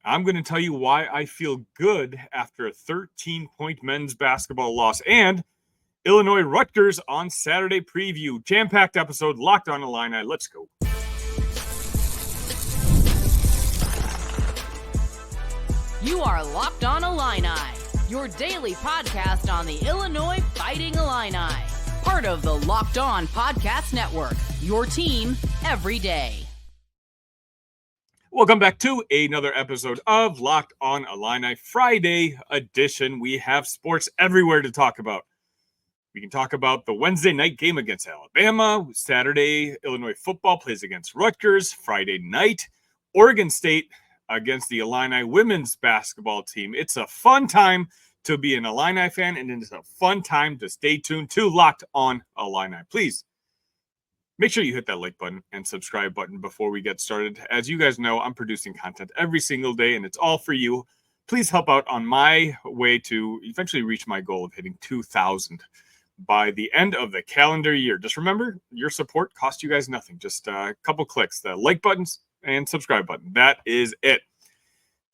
I'm going to tell you why I feel good after a 13-point men's basketball loss and Illinois Rutgers on Saturday preview. Jam-packed episode, Locked On Illini. Let's go. You are Locked On Illini, your daily podcast on the Illinois Fighting Illini. Part of the Locked On Podcast Network, your team every day. Welcome back to another episode of Locked On Illini Friday edition. We have sports everywhere to talk about. We can talk about the Wednesday night game against Alabama. Saturday, Illinois football plays against Rutgers. Friday night, Oregon State against the Illini women's basketball team. It's a fun time to be an Illini fan, and it's a fun time to stay tuned to Locked On Illini. Please make sure you hit that like button and subscribe button before we get started. As you guys know, I'm producing content every single day, and it's all for you. Please help out on my way to eventually reach my goal of hitting 2,000 by the end of the calendar year. Just remember, your support costs you guys nothing. Just a couple clicks, the like buttons and subscribe button. That is it.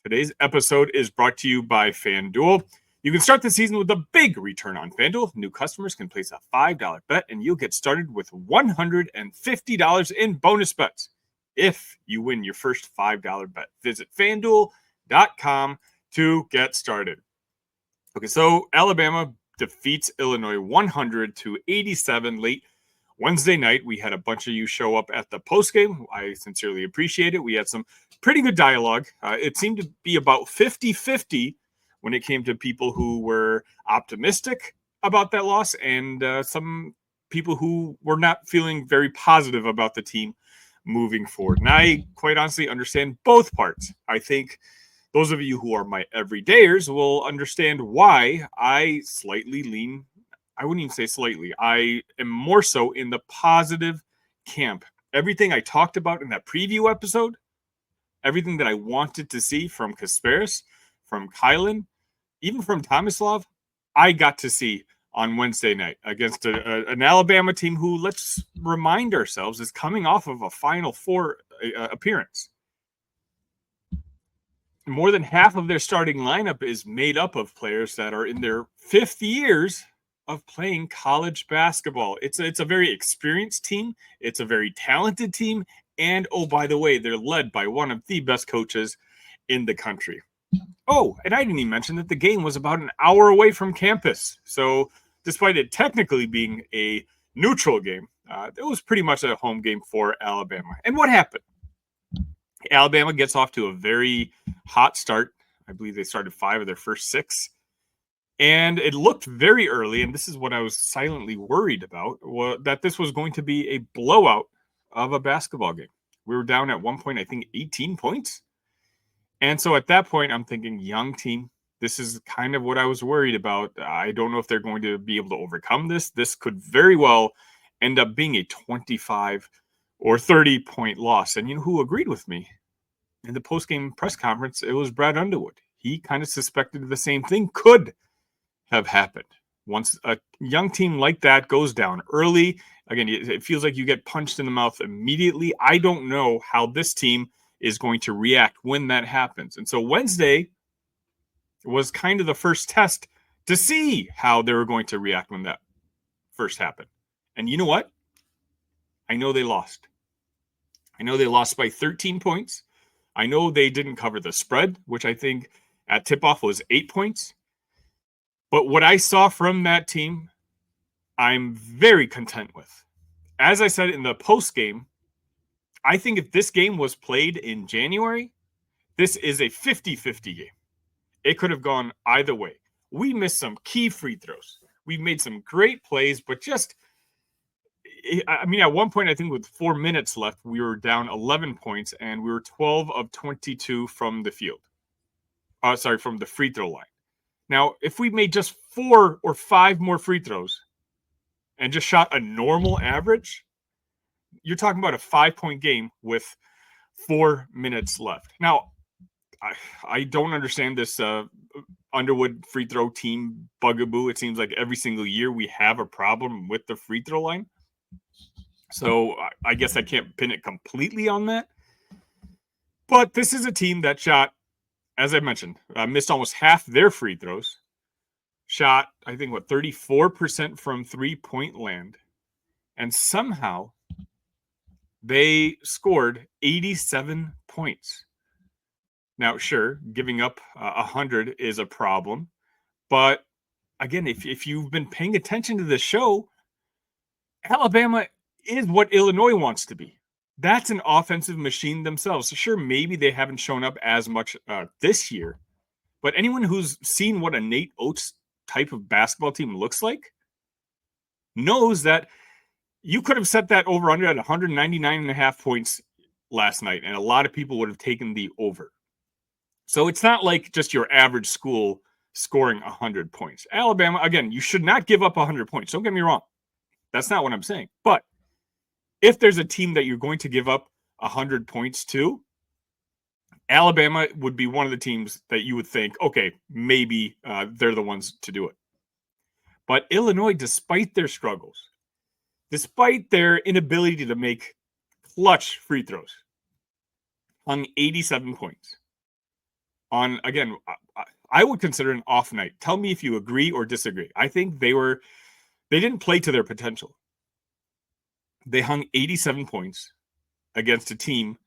Today's episode is brought to you by FanDuel. You can start the season with a big return on FanDuel. New customers can place a $5 bet, and you'll get started with $150 in bonus bets if you win your first $5 bet. Visit FanDuel.com to get started. Okay, so Alabama defeats Illinois 100-87 late Wednesday night. We had a bunch of you show up at the postgame. I sincerely appreciate it. We had some pretty good dialogue. It seemed to be about 50-50 when it came to people who were optimistic about that loss and some people who were not feeling very positive about the team moving forward. And I quite honestly understand both parts. I think those of you who are my everydayers will understand why I slightly lean. I wouldn't even say slightly. I am more so in the positive camp. Everything I talked about in that preview episode, everything that I wanted to see from Kasparas, from Kylan, even from Tomislav, I got to see on Wednesday night against an Alabama team who, let's remind ourselves, is coming off of a Final Four appearance. More than half of their starting lineup is made up of players that are in their fifth years of playing college basketball. It's a very experienced team. It's a very talented team. And, oh, by the way, they're led by one of the best coaches in the country. Oh, and I didn't even mention that the game was about an hour away from campus. So despite it technically being a neutral game, it was pretty much a home game for Alabama. And what happened? Alabama gets off to a very hot start. I believe they started 5 of their first 6. And it looked very early, and this is what I was silently worried about, that this was going to be a blowout of a basketball game. We were down at one point, I think, 18 points. And so at that point, I'm thinking, young team, this is kind of what I was worried about. I don't know if they're going to be able to overcome this. This could very well end up being a 25 or 30-point loss. And you know who agreed with me? In the postgame press conference, it was Brad Underwood. He kind of suspected the same thing could have happened. Once a young team like that goes down early, again, it feels like you get punched in the mouth immediately. I don't know how this team is going to react when that happens. And so Wednesday was kind of the first test to see how they were going to react when that first happened. And you know what? I know they lost. I know they lost by 13 points. I know they didn't cover the spread, which I think at tip-off was 8 points. But what I saw from that team, I'm very content with. As I said in the post game, I think if this game was played in January, this is a 50-50 game. It could have gone either way. We missed some key free throws. We made some great plays, but just, I mean, at one point, I think with 4 minutes left, we were down 11 points, and we were 12 of 22 from the field. From the free throw line. Now, if we made just 4 or 5 more free throws and just shot a normal average, you're talking about a 5-point game with 4 minutes left. Now, I don't understand this Underwood free throw team bugaboo. It seems like every single year we have a problem with the free throw line. So I guess I can't pin it completely on that. But this is a team that shot as I mentioned, missed almost half their free throws. Shot, I think, 34% from three-point land. And somehow they scored 87 points. Now, sure, giving up 100 is a problem. But again, if you've been paying attention to the show, Alabama is what Illinois wants to be. That's an offensive machine themselves. So sure, maybe they haven't shown up as much this year. But anyone who's seen what a Nate Oates type of basketball team looks like knows that you could have set that over-under at 199.5 points last night, and a lot of people would have taken the over. So it's not like just your average school scoring 100 points. Alabama, again, you should not give up 100 points. Don't get me wrong. That's not what I'm saying. But if there's a team that you're going to give up 100 points to, Alabama would be one of the teams that you would think, okay, maybe they're the ones to do it. But Illinois, despite their struggles, despite their inability to make clutch free throws, hung 87 points. On, again, I would consider an off night. Tell me if you agree or disagree. I think they didn't play to their potential. They hung 87 points against a team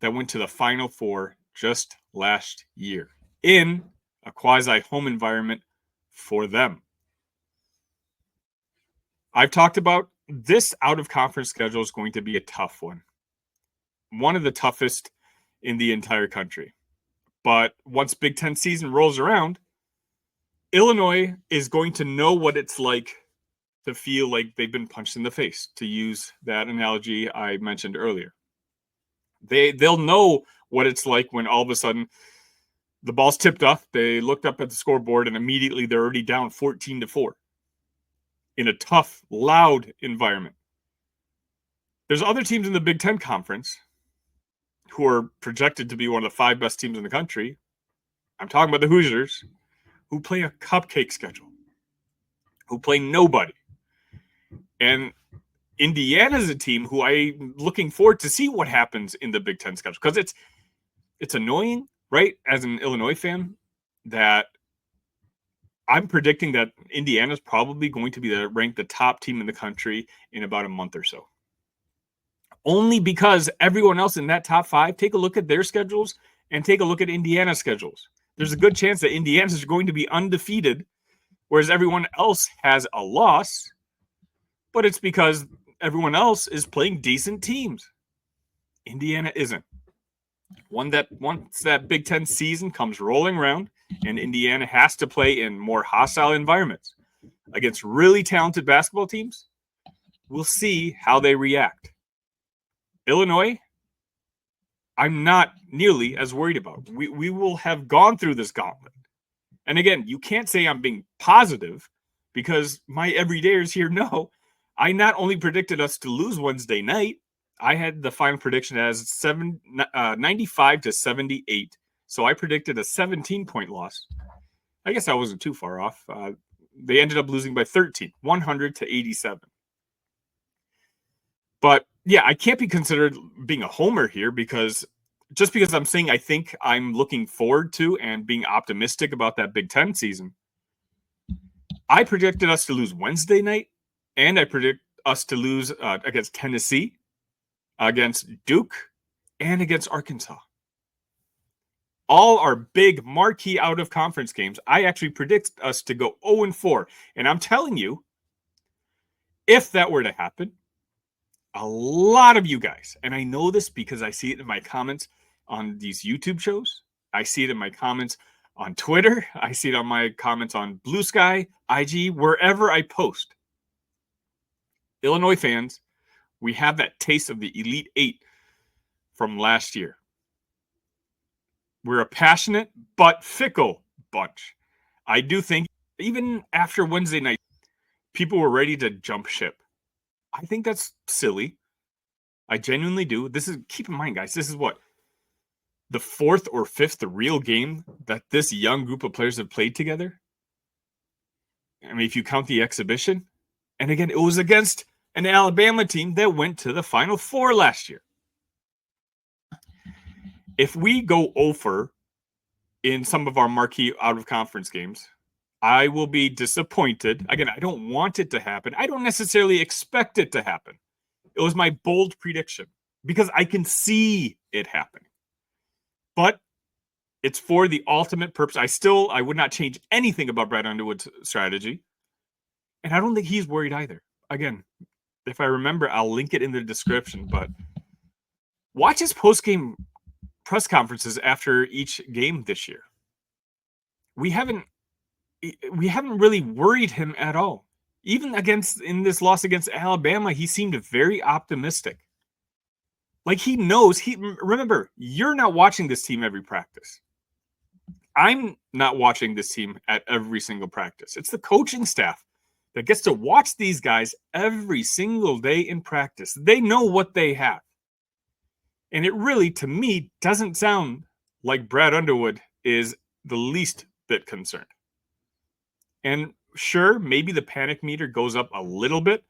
that went to the Final Four just last year in a quasi-home environment for them. I've talked about this out-of-conference schedule is going to be a tough one. One of the toughest in the entire country. But once Big Ten season rolls around, Illinois is going to know what it's like to feel like they've been punched in the face, to use that analogy I mentioned earlier. They'll know what it's like when all of a sudden the ball's tipped off, they looked up at the scoreboard, and immediately they're already down 14-4 in a tough, loud environment. There's other teams in the Big Ten Conference who are projected to be one of the 5 best teams in the country. I'm talking about the Hoosiers, who play a cupcake schedule, who play nobody. And Indiana's a team who I'm looking forward to see what happens in the Big Ten schedule, because it's annoying, right, as an Illinois fan, that I'm predicting that Indiana's probably going to be ranked the top team in the country in about a month or so. Only because everyone else in that top 5, take a look at their schedules and take a look at Indiana's schedules. There's a good chance that Indiana's going to be undefeated, whereas everyone else has a loss, but it's because everyone else is playing decent teams. Indiana isn't. Once that Big Ten season comes rolling around and Indiana has to play in more hostile environments against really talented basketball teams, we'll see how they react. Illinois, I'm not nearly as worried about. We will have gone through this gauntlet. And again, you can't say I'm being positive, because my everydayers here know I not only predicted us to lose Wednesday night, I had the final prediction as 95-78. So I predicted a 17-point loss. I guess I wasn't too far off. They ended up losing by 13, 100-87. But yeah, I can't be considered being a homer here, because just because I'm saying I think I'm looking forward to and being optimistic about that Big Ten season, I predicted us to lose Wednesday night, and I predict us to lose against Tennessee, against Duke, and against Arkansas. All our big marquee out-of-conference games, I actually predict us to go 0-4. And I'm telling you, if that were to happen, a lot of you guys, and I know this because I see it in my comments on these YouTube shows, I see it in my comments on Twitter, I see it on my comments on Blue Sky, IG, wherever I post. Illinois fans, we have that taste of the Elite Eight from last year. We're a passionate but fickle bunch. I do think even after Wednesday night, people were ready to jump ship. I think that's silly. I genuinely do. Keep in mind, guys, this is what? The 4th or 5th real game that this young group of players have played together. I mean, if you count the exhibition. And again, it was against an Alabama team that went to the Final Four last year. If we go over in some of our marquee out-of-conference games. I will be disappointed. Again, I don't want it to happen. I don't necessarily expect it to happen. It was my bold prediction because I can see it happening. But it's for the ultimate purpose. I would not change anything about Brad Underwood's strategy. And I don't think he's worried either. Again, if I remember, I'll link it in the description. But watch his post-game press conferences after each game this year. We haven't really worried him at all. Even in this loss against Alabama, he seemed very optimistic. Like he knows, remember, you're not watching this team every practice. I'm not watching this team at every single practice. It's the coaching staff that gets to watch these guys every single day in practice. They know what they have. And it really, to me, doesn't sound like Brad Underwood is the least bit concerned. And sure, maybe the panic meter goes up a little bit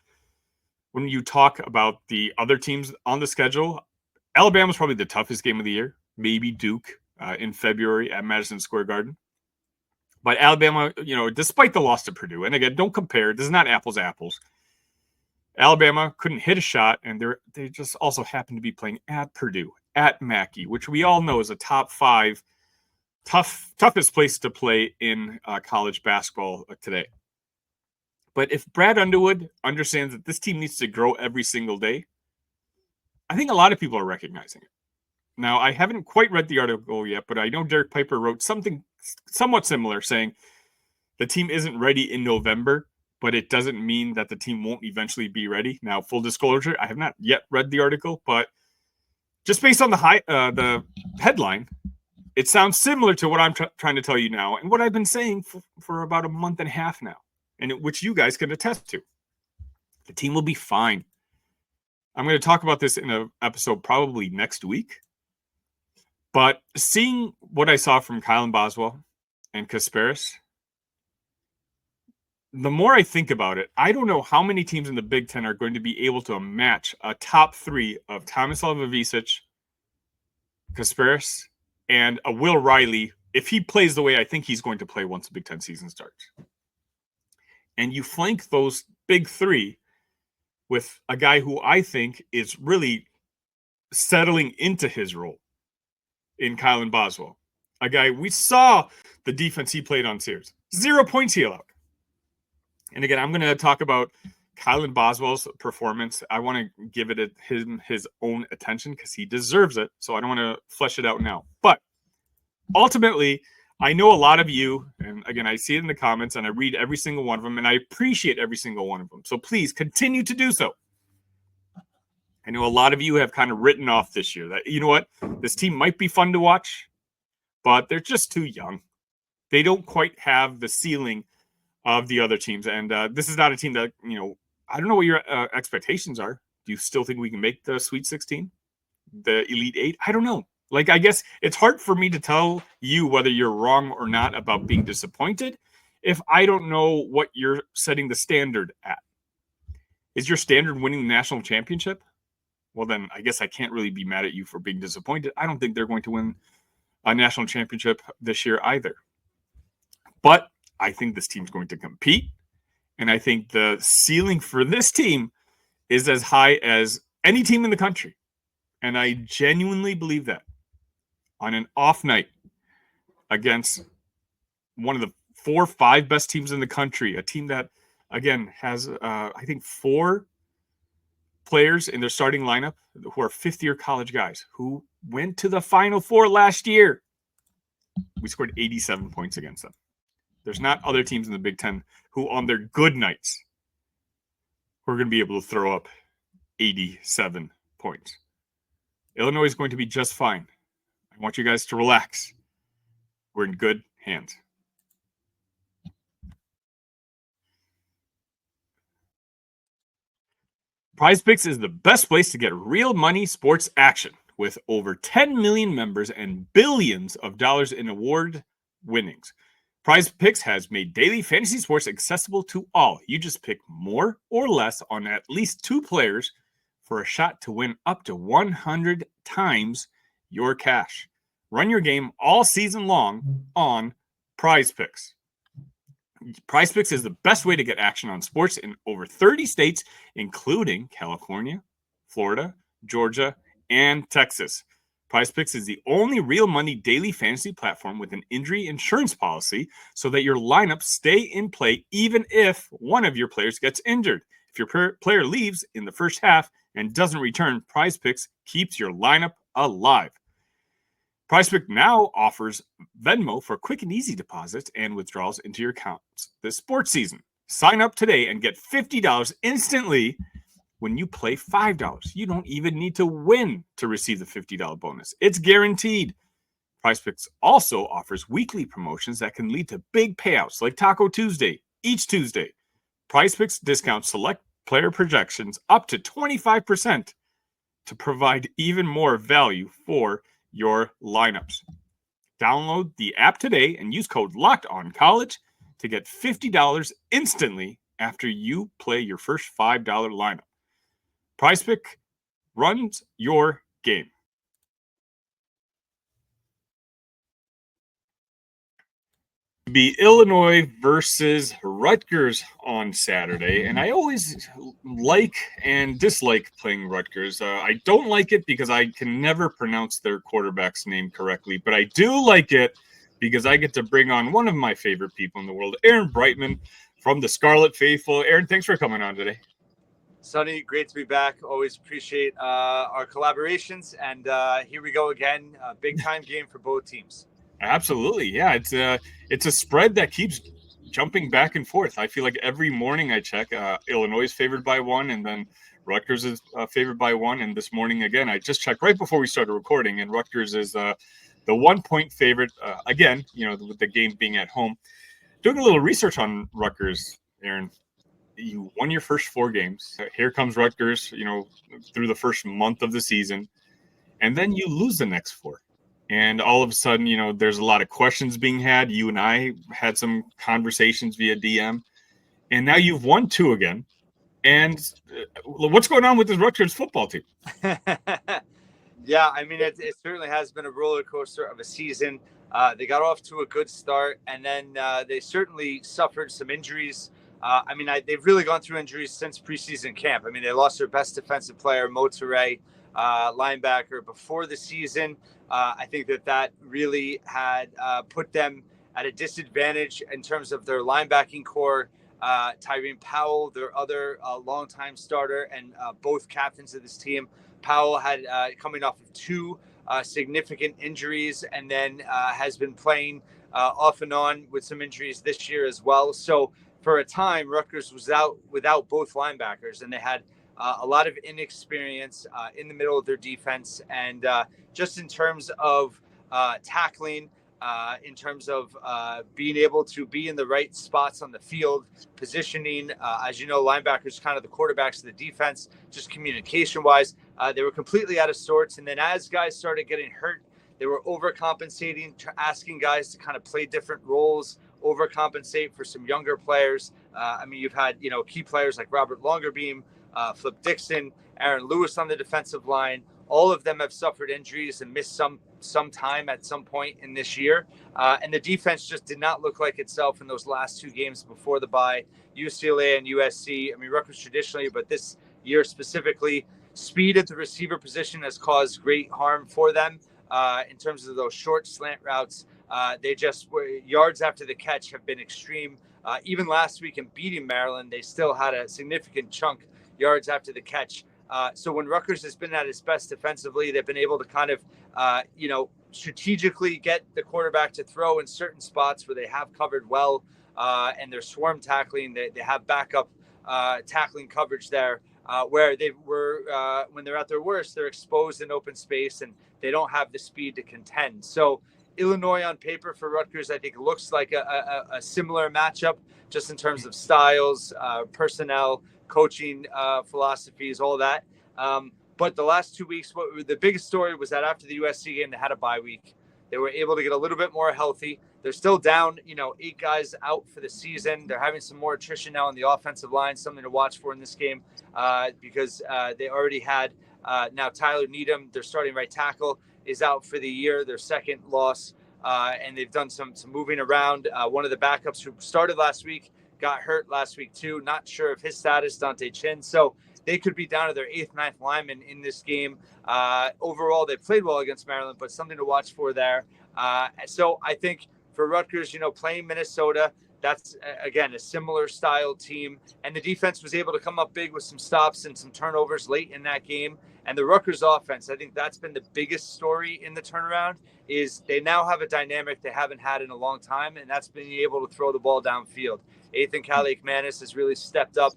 when you talk about the other teams on the schedule. Alabama's probably the toughest game of the year. Maybe Duke in February at Madison Square Garden. But Alabama, despite the loss to Purdue, and again, don't compare. This is not apples to apples. Alabama couldn't hit a shot, and they just also happen to be playing at Purdue, at Mackey, which we all know is a top 5 toughest place to play in college basketball today. But if Brad Underwood understands that this team needs to grow every single day, I think a lot of people are recognizing it. Now, I haven't quite read the article yet, but I know Derek Piper wrote something somewhat similar saying the team isn't ready in November, but it doesn't mean that the team won't eventually be ready. Now, full disclosure, I have not yet read the article, but just based on the headline, it sounds similar to what I'm trying to tell you now and what I've been saying for about a month and a half now, and which you guys can attest to. The team will be fine. I'm going to talk about this in an episode probably next week. But seeing what I saw from Kylan Boswell and Kasparas, the more I think about it, I don't know how many teams in the Big Ten are going to be able to match a top 3 of Tomislav Ivisic, Kasparas, and a Will Riley if he plays the way I think he's going to play once the Big Ten season starts. And you flank those big 3 with a guy who I think is really settling into his role in Kylan Boswell. A guy, we saw the defense he played on Sears. 0 points he allowed. And again, I'm going to talk about Kylan Boswell's performance. I want to give it his own attention because he deserves it. So I don't want to flesh it out now. But ultimately, I know a lot of you, and again, I see it in the comments, and I read every single one of them, and I appreciate every single one of them. So please continue to do so. I know a lot of you have kind of written off this year that, you know what, this team might be fun to watch, but they're just too young. They don't quite have the ceiling of the other teams. And this is not a team that, I don't know what your expectations are. Do you still think we can make the Sweet 16? The Elite 8? I don't know. Like, I guess it's hard for me to tell you whether you're wrong or not about being disappointed if I don't know what you're setting the standard at. Is your standard winning the national championship? Well, then I guess I can't really be mad at you for being disappointed. I don't think they're going to win a national championship this year either. But I think this team's going to compete. And I think the ceiling for this team is as high as any team in the country. And I genuinely believe that. On an off night against one of the 4 or 5 best teams in the country, a team that, again, has, I think, 4 players in their starting lineup who are fifth-year college guys who went to the Final Four last year. We scored 87 points against them. There's not other teams in the Big Ten who, on their good nights, who are going to be able to throw up 87 points. Illinois is going to be just fine. I want you guys to relax. We're in good hands. PrizePicks is the best place to get real money sports action with over 10 million members and billions of dollars in award winnings. PrizePicks has made daily fantasy sports accessible to all. You just pick more or less on at least 2 players for a shot to win up to 100 times your cash. Run your game all season long on Prize Picks. Prize Picks is the best way to get action on sports in over 30 states, including California, Florida, Georgia, and Texas. Prize Picks is the only real money daily fantasy platform with an injury insurance policy so that your lineups stay in play even if one of your players gets injured. If your player leaves in the first half and doesn't return, Prize Picks keeps your lineup alive. Prize Pick now offers Venmo for quick and easy deposits and withdrawals into your accounts this sports season. Sign up today and get $50 instantly when you play $5. You don't even need to win to receive the $50 bonus. It's guaranteed. Prize Picks also offers weekly promotions that can lead to big payouts like Taco Tuesday each Tuesday. Prize Picks discounts select player projections up to 25% to provide even more value for your lineups. Download the app today and use code LOCKEDONCollege to get $50 instantly after you play your first $5 lineup. Prize Pick runs your game. Be Illinois versus Rutgers on Saturday, and I always like and dislike playing Rutgers. I don't like it because I can never pronounce their quarterback's name correctly, but I do like it because I get to bring on one of my favorite people in the world, Aaron Breitman from the Scarlet Faithful. Aaron, thanks for coming on today. Sunny, great to be back. Always appreciate our collaborations, and here we go again. Big time game for both teams. Absolutely, yeah. It's a spread that keeps jumping back and forth. I feel like every morning I check, Illinois is favored by 1, and then Rutgers is favored by 1. And this morning again, I just checked right before we started recording, and Rutgers is the 1-point favorite again. With the game being at home. Doing a little research on Rutgers, Aaron. You won your first 4 games. Here comes Rutgers. Through the first month of the season, and then you lose the next 4. And all of a sudden, there's a lot of questions being had. You and I had some conversations via DM. And now you've won 2 again. And what's going on with this Rutgers football team? Yeah, I mean, it certainly has been a roller coaster of a season. They got off to a good start, and then they certainly suffered some injuries. They've really gone through injuries since preseason camp. I mean, they lost their best defensive player, Mo Toure, linebacker, before the season. I think that really had put them at a disadvantage in terms of their linebacking core. Tyreen Powell, their other longtime starter, and both captains of this team. Powell had coming off of 2 significant injuries, and then has been playing off and on with some injuries this year as well. So for a time, Rutgers was without both linebackers, and they had a lot of inexperience in the middle of their defense. And just in terms of tackling, in terms of being able to be in the right spots on the field, positioning, as you know, linebackers kind of the quarterbacks of the defense, just communication-wise, they were completely out of sorts. And then as guys started getting hurt, they were overcompensating, asking guys to kind of play different roles, overcompensate for some younger players. You've had, key players like Robert Longerbeam, Flip Dixon, Aaron Lewis on the defensive line. All of them have suffered injuries and missed some time at some point in this year. And the defense just did not look like itself in those last 2 games before the bye. UCLA and USC, Rutgers traditionally, but this year specifically, speed at the receiver position has caused great harm for them in terms of those short slant routes. They just yards after the catch have been extreme. Even last week in beating Maryland, they still had a significant chunk yards after the catch. So when Rutgers has been at its best defensively, they've been able to kind of, strategically get the quarterback to throw in certain spots where they have covered well, and they're swarm tackling. They have backup tackling coverage there, where they were, when they're at their worst, they're exposed in open space and they don't have the speed to contend. So Illinois on paper for Rutgers, I think, looks like a similar matchup just in terms of styles, personnel, coaching philosophies, all that. But the last 2 weeks, the biggest story was that after the USC game, they had a bye week. They were able to get a little bit more healthy. They're still down, 8 guys out for the season. They're having some more attrition now on the offensive line, something to watch for in this game, because they already had now Tyler Needham, their starting right tackle, is out for the year, their second loss, and they've done some moving around. One of the backups who started last week got hurt last week too. Not sure of his status, Dante Chin. So they could be down to their 8th, 9th lineman in this game. Overall, they played well against Maryland, but something to watch for there. So I think for Rutgers, playing Minnesota, that's, again, a similar style team. And the defense was able to come up big with some stops and some turnovers late in that game. And the Rutgers offense, I think that's been the biggest story in the turnaround, is they now have a dynamic they haven't had in a long time, and that's being able to throw the ball downfield. Ethan Kaliakmanis has really stepped up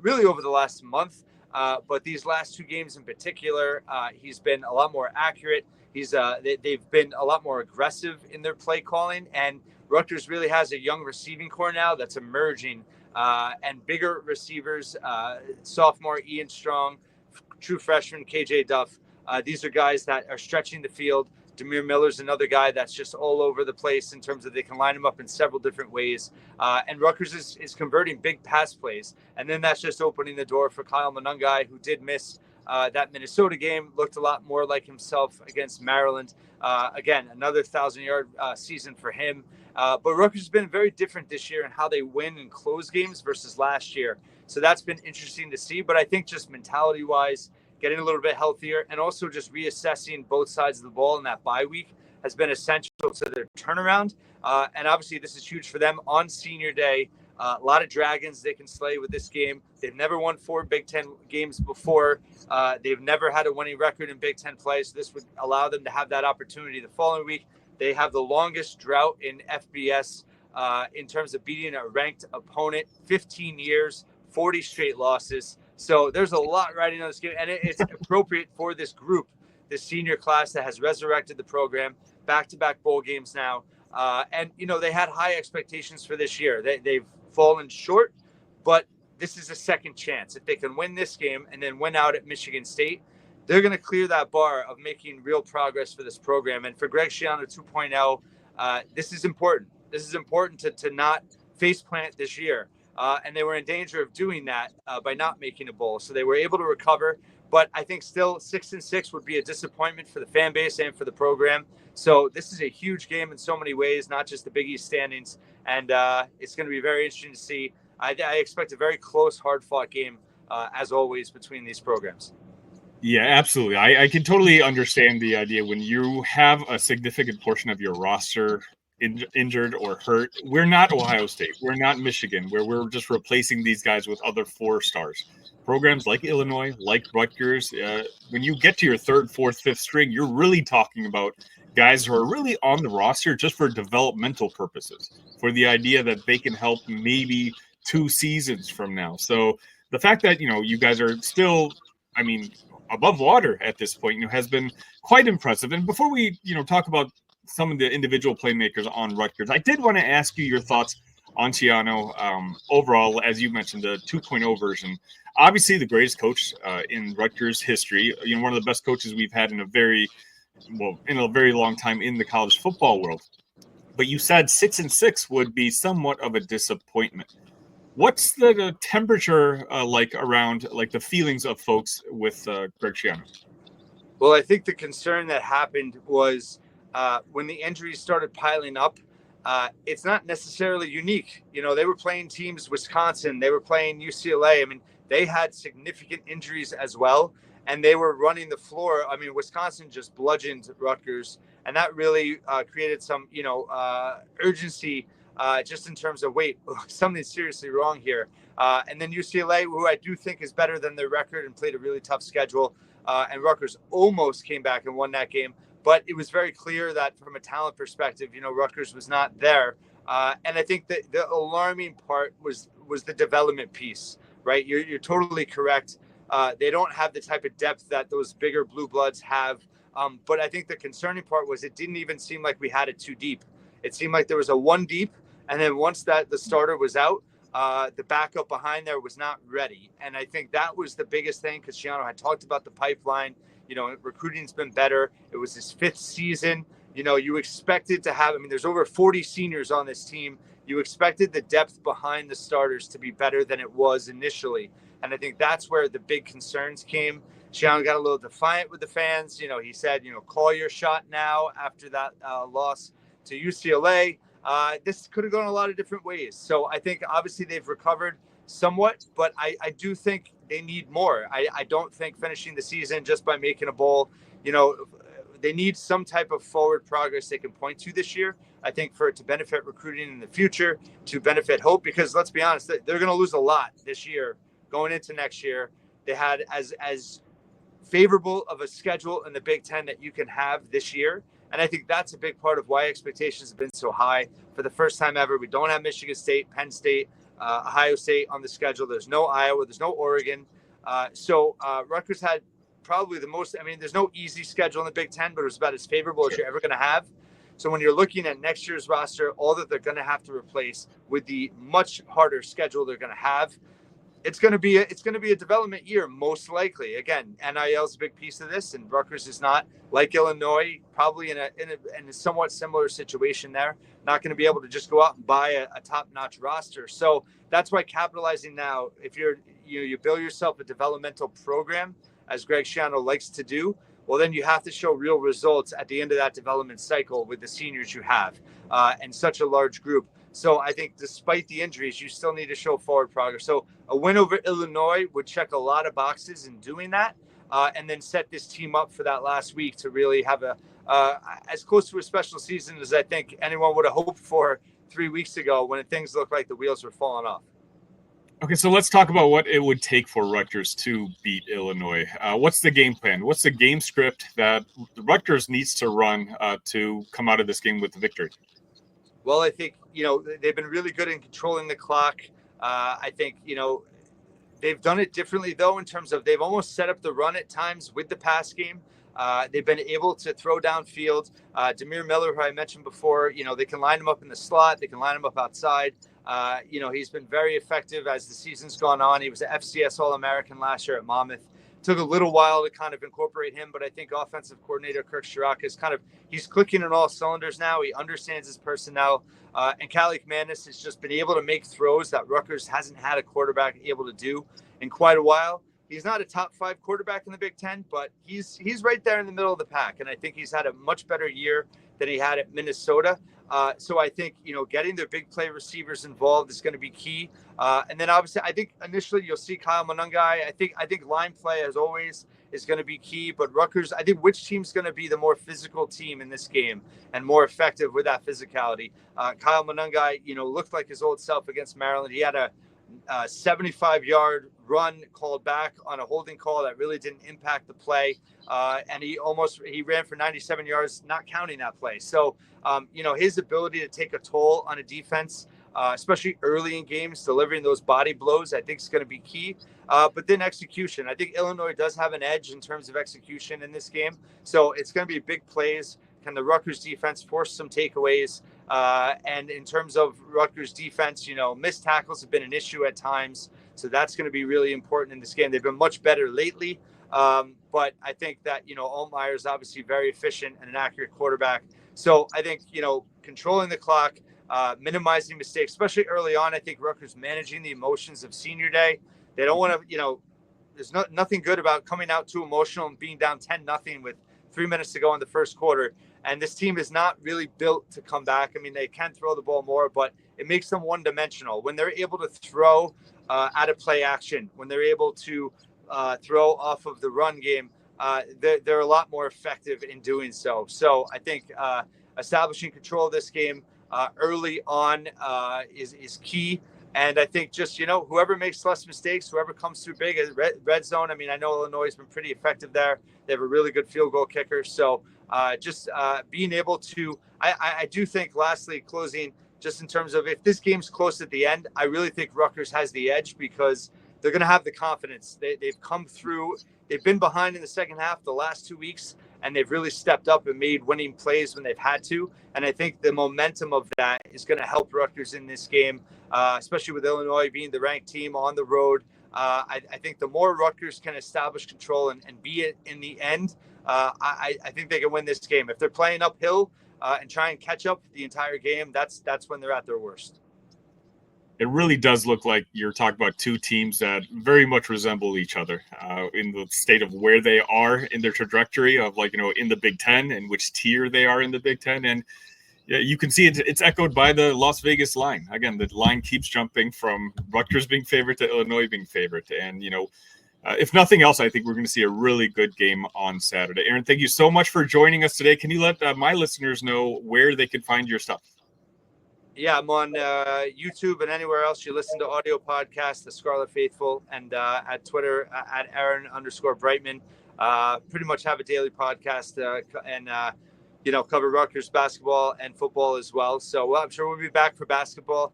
really over the last month. But these last 2 games in particular, he's been a lot more accurate. They've been a lot more aggressive in their play calling, and Rutgers really has a young receiving core now that's emerging, and bigger receivers, sophomore Ian Strong, true freshman KJ Duff. These are guys that are stretching the field. Demir Miller's another guy that's just all over the place in terms of they can line him up in several different ways. And Rutgers is converting big pass plays. And then that's just opening the door for Kyle Monungai, who did miss that Minnesota game, looked a lot more like himself against Maryland. Again, another 1,000-yard season for him. But Rutgers has been very different this year in how they win and close games versus last year. So that's been interesting to see. But I think just mentality-wise, getting a little bit healthier, and also just reassessing both sides of the ball in that bye week has been essential to their turnaround. And obviously this is huge for them on senior day. A lot of dragons they can slay with this game. They've never won 4 Big Ten games before. They've never had a winning record in Big Ten play. So this would allow them to have that opportunity the following week. They have the longest drought in FBS in terms of beating a ranked opponent, 15 years, 40 straight losses. So there's a lot riding on this game, and it's appropriate for this group, this senior class that has resurrected the program, back-to-back bowl games now. And, they had high expectations for this year. They've fallen short, but this is a second chance. If they can win this game and then win out at Michigan State, they're going to clear that bar of making real progress for this program. And for Greg Schiano 2.0, this is important. This is important to not faceplant this year. And they were in danger of doing that by not making a bowl. So they were able to recover. But I think still 6-6 would be a disappointment for the fan base and for the program. So this is a huge game in so many ways, not just the Big East standings. And it's going to be very interesting to see. I expect a very close, hard-fought game, as always, between these programs. Yeah, absolutely. I can totally understand the idea when you have a significant portion of your roster injured or hurt. We're not Ohio State. We're not Michigan, where we're just replacing these guys with other 4 stars. Programs like Illinois, like Rutgers, when you get to your 3rd, 4th, 5th string, you're really talking about guys who are really on the roster just for developmental purposes, for the idea that they can help maybe 2 seasons from now. So the fact that, you guys are still, above water at this point, has been quite impressive. And before we, talk about some of the individual playmakers on Rutgers, I did want to ask you your thoughts on Schiano overall, as you mentioned, the 2.0 version. Obviously, the greatest coach in Rutgers history. One of the best coaches we've had in a very long time in the college football world. But you said 6-6 would be somewhat of a disappointment. What's the temperature like around the feelings of folks with Greg Schiano? Well, I think the concern that happened was when the injuries started piling up. It's not necessarily unique. They were playing teams, Wisconsin, they were playing UCLA. They had significant injuries as well, and they were running the floor. Wisconsin just bludgeoned Rutgers, and that really created some, urgency just in terms of, wait, something's seriously wrong here. And then UCLA, who I do think is better than their record and played a really tough schedule, and Rutgers almost came back and won that game. But it was very clear that from a talent perspective, Rutgers was not there. And I think that the alarming part was the development piece, right? You're totally correct. They don't have the type of depth that those bigger blue bloods have. But I think the concerning part was it didn't even seem like we had it too deep. It seemed like there was a 1 deep. And then once the starter was out, the backup behind there was not ready. And I think that was the biggest thing, because Schiano had talked about the pipeline. Recruiting's been better. It was his 5th season. You expected to have, there's over 40 seniors on this team. You expected the depth behind the starters to be better than it was initially. And I think that's where the big concerns came. Schiano got a little defiant with the fans. He said, call your shot now after that loss to UCLA. This could have gone a lot of different ways. So I think obviously they've recovered somewhat, but I do think they need more. I don't think finishing the season just by making a bowl, they need some type of forward progress they can point to this year. I think for it to benefit recruiting in the future, to benefit hope, because let's be honest, they're going to lose a lot this year going into next year. They had as favorable of a schedule in the Big Ten that you can have this year. And I think that's a big part of why expectations have been so high. For the first time ever, we don't have Michigan State, Penn State, Ohio State on the schedule. There's no Iowa. There's no Oregon. So Rutgers had probably the most, there's no easy schedule in the Big Ten, but it was about as favorable as you're ever going to have. So when you're looking at next year's roster, all that they're going to have to replace with the much harder schedule they're going to have, it's going to be a development year, most likely. Again, NIL is a big piece of this, and Rutgers is not, like Illinois, probably in a somewhat similar situation there. Not going to be able to just go out and buy a top-notch roster. So that's why capitalizing now, if you build yourself a developmental program, as Greg Schiano likes to do, well, then you have to show real results at the end of that development cycle with the seniors you have and such a large group. So I think despite the injuries, you still need to show forward progress. So a win over Illinois would check a lot of boxes in doing that, and then set this team up for that last week to really have as close to a special season as I think anyone would have hoped for 3 weeks ago when things looked like the wheels were falling off. Okay, so let's talk about what it would take for Rutgers to beat Illinois. What's the game plan? What's the game script that Rutgers needs to run to come out of this game with the victory? Well, I think, they've been really good in controlling the clock. I think, they've done it differently, though, in terms of they've almost set up the run at times with the pass game. They've been able to throw downfield. Demir Miller, who I mentioned before, they can line him up in the slot. They can line him up outside. He's been very effective as the season's gone on. He was an FCS All-American last year at Monmouth. Took a little while to kind of incorporate him, but I think offensive coordinator Kirk Chirac is he's clicking on all cylinders now. He understands his personnel. And Cali Manis has just been able to make throws that Rutgers hasn't had a quarterback able to do in quite a while. He's not a top 5 quarterback in the Big Ten, but he's right there in the middle of the pack. And I think he's had a much better year than he had at Minnesota. So I think, getting their big play receivers involved is going to be key. And then obviously, I think initially you'll see Kyle Monungai. I think line play, as always, is going to be key. But Rutgers, I think which team's going to be the more physical team in this game and more effective with that physicality. Kyle Monungai, looked like his old self against Maryland. He had a 75-yard run called back on a holding call that really didn't impact the play. And he ran for 97 yards, not counting that play. So, his ability to take a toll on a defense, especially early in games, delivering those body blows, I think is going to be key. But then execution. I think Illinois does have an edge in terms of execution in this game. So it's going to be big plays. Can the Rutgers defense force some takeaways? And in terms of Rutgers defense, missed tackles have been an issue at times. So that's going to be really important in this game. They've been much better lately. But I think that, Altmaier is obviously very efficient and an accurate quarterback. So I think, controlling the clock, minimizing mistakes, especially early on. I think Rutgers managing the emotions of senior day. They don't want to, there's nothing good about coming out too emotional and being down 10-0 with 3 minutes to go in the first quarter. And this team is not really built to come back. They can throw the ball more, but it makes them one-dimensional. When they're able to throw out of play action, when they're able to throw off of the run game, they're a lot more effective in doing so. So I think establishing control of this game early on is key. And I think just, whoever makes less mistakes, whoever comes through big at red zone. I know Illinois has been pretty effective there. They have a really good field goal kicker. So being able to, I do think, lastly, closing, just in terms of if this game's close at the end, I really think Rutgers has the edge because they're going to have the confidence. They've come through. They've been behind in the second half the last 2 weeks, and they've really stepped up and made winning plays when they've had to. And I think the momentum of that is going to help Rutgers in this game, especially with Illinois being the ranked team on the road. I think the more Rutgers can establish control and be it in the end, I think they can win this game. If they're playing uphill and try and catch up the entire game, that's when they're at their worst. It really does look like you're talking about two teams that very much resemble each other in the state of where they are in their trajectory of, like, in the Big Ten and which tier they are in the Big Ten. And yeah, you can see it's echoed by the Las Vegas line. Again, the line keeps jumping from Rutgers being favorite to Illinois being favorite. And, if nothing else, I think we're going to see a really good game on Saturday. Aaron, thank you so much for joining us today. Can you let my listeners know where they can find your stuff? Yeah, I'm on YouTube and anywhere else you listen to audio podcasts, The Scarlet Faithful, and at Twitter at Aaron_Breitman. Pretty much have a daily podcast and cover Rutgers basketball and football as well. So I'm sure we'll be back for basketball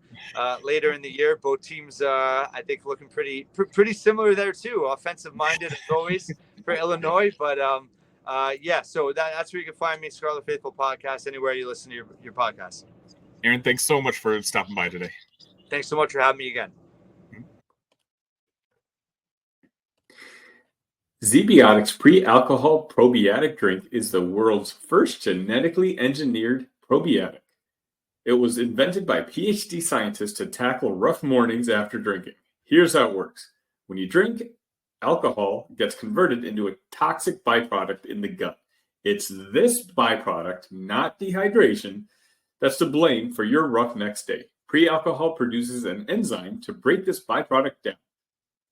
later in the year. Both teams, I think, looking pretty similar there too. Offensive minded as always for Illinois, but so that's where you can find me, Scarlet Faithful podcast, anywhere you listen to your podcast. Aaron, thanks so much for stopping by today. Thanks so much for having me again. ZBiotics pre-alcohol probiotic drink is the world's first genetically engineered probiotic. It was invented by PhD scientists to tackle rough mornings after drinking. Here's how it works. When you drink, alcohol gets converted into a toxic byproduct in the gut. It's this byproduct, not dehydration, that's to blame for your rough next day. Pre-alcohol produces an enzyme to break this byproduct down.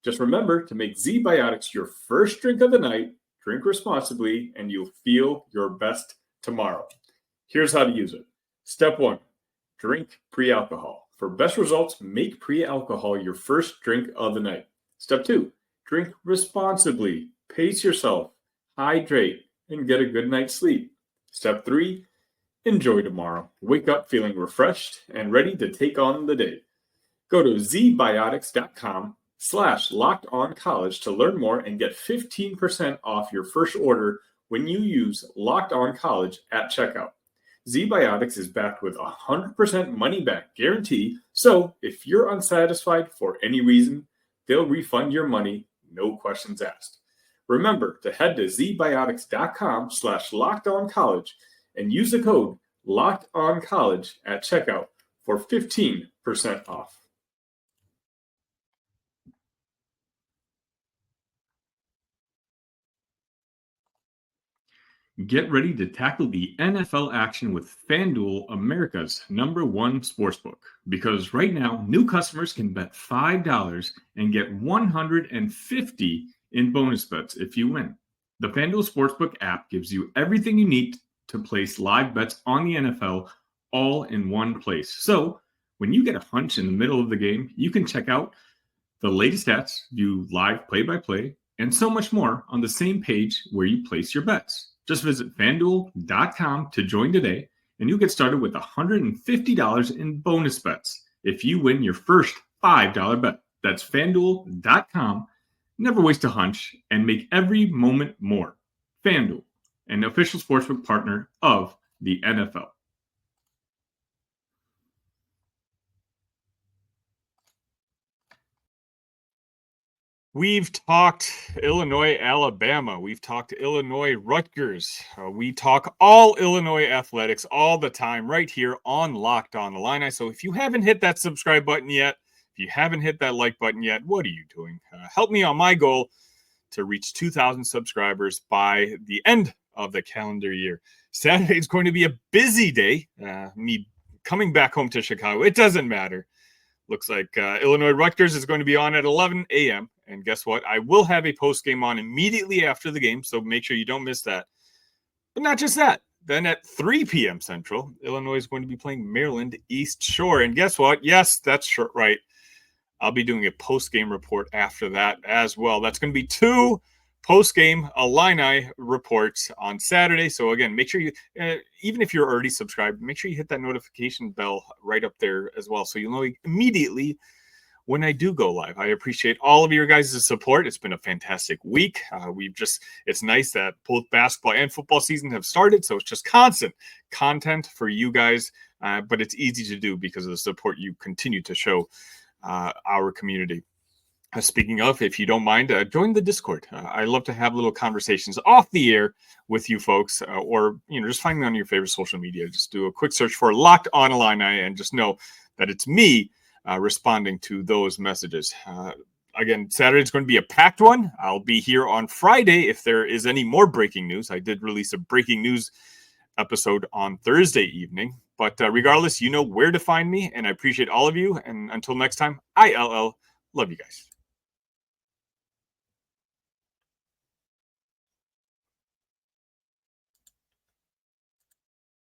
Just remember to make ZBiotics your first drink of the night, drink responsibly, and you'll feel your best tomorrow. Here's how to use it. Step 1, drink pre-alcohol. For best results, make pre-alcohol your first drink of the night. Step 2, drink responsibly. Pace yourself, hydrate, and get a good night's sleep. Step 3, enjoy tomorrow. Wake up feeling refreshed and ready to take on the day. Go to zbiotics.com/LockedOnCollege to learn more and get 15% off your first order when you use Locked On College at checkout. ZBiotics is backed with a 100% money-back guarantee, so if you're unsatisfied for any reason, they'll refund your money, no questions asked. Remember to head to zbiotics.com/LockedOnCollege and use the code LockedOnCollege at checkout for 15% off. Get ready to tackle the NFL action with FanDuel, America's #1 sportsbook. Because right now, new customers can bet $5 and get $150 in bonus bets if you win. The FanDuel Sportsbook app gives you everything you need to place live bets on the NFL all in one place. So when you get a hunch in the middle of the game, you can check out the latest stats, view live play-by-play, and so much more on the same page where you place your bets. Just visit FanDuel.com to join today, and you'll get started with $150 in bonus bets if you win your first $5 bet. That's FanDuel.com. Never waste a hunch and make every moment more. FanDuel, an official sportsbook partner of the NFL. We've talked Illinois, Alabama. We've talked Illinois, Rutgers. We talk all Illinois athletics all the time right here on Locked On Illini. So if you haven't hit that subscribe button yet, if you haven't hit that like button yet, what are you doing? Help me on my goal to reach 2,000 subscribers by the end of the calendar year. Saturday is going to be a busy day. Me coming back home to Chicago, it doesn't matter. Looks like Illinois Rutgers is going to be on at 11 a.m. And guess what? I will have a post game on immediately after the game, so make sure you don't miss that. But not just that. Then at 3 p.m. Central, Illinois is going to be playing Maryland East Shore. And guess what? Yes, that's right. I'll be doing a post game report after that as well. That's going to be 2 post-game Illini reports on Saturday. So again, make sure you, even if you're already subscribed, make sure you hit that notification bell right up there as well, so you'll know immediately when I do go live. I appreciate all of your guys' support. It's been a fantastic week. It's nice that both basketball and football season have started, so it's just constant content for you guys, but it's easy to do because of the support you continue to show our community. Speaking of, if you don't mind, join the Discord. I love to have little conversations off the air with you folks, or just find me on your favorite social media. Just do a quick search for Locked On Illini and just know that it's me responding to those messages. Again, Saturday's going to be a packed one. I'll be here on Friday if there is any more breaking news. I did release a breaking news episode on Thursday evening. But regardless, you know where to find me, and I appreciate all of you. And until next time, ILL. Love you guys.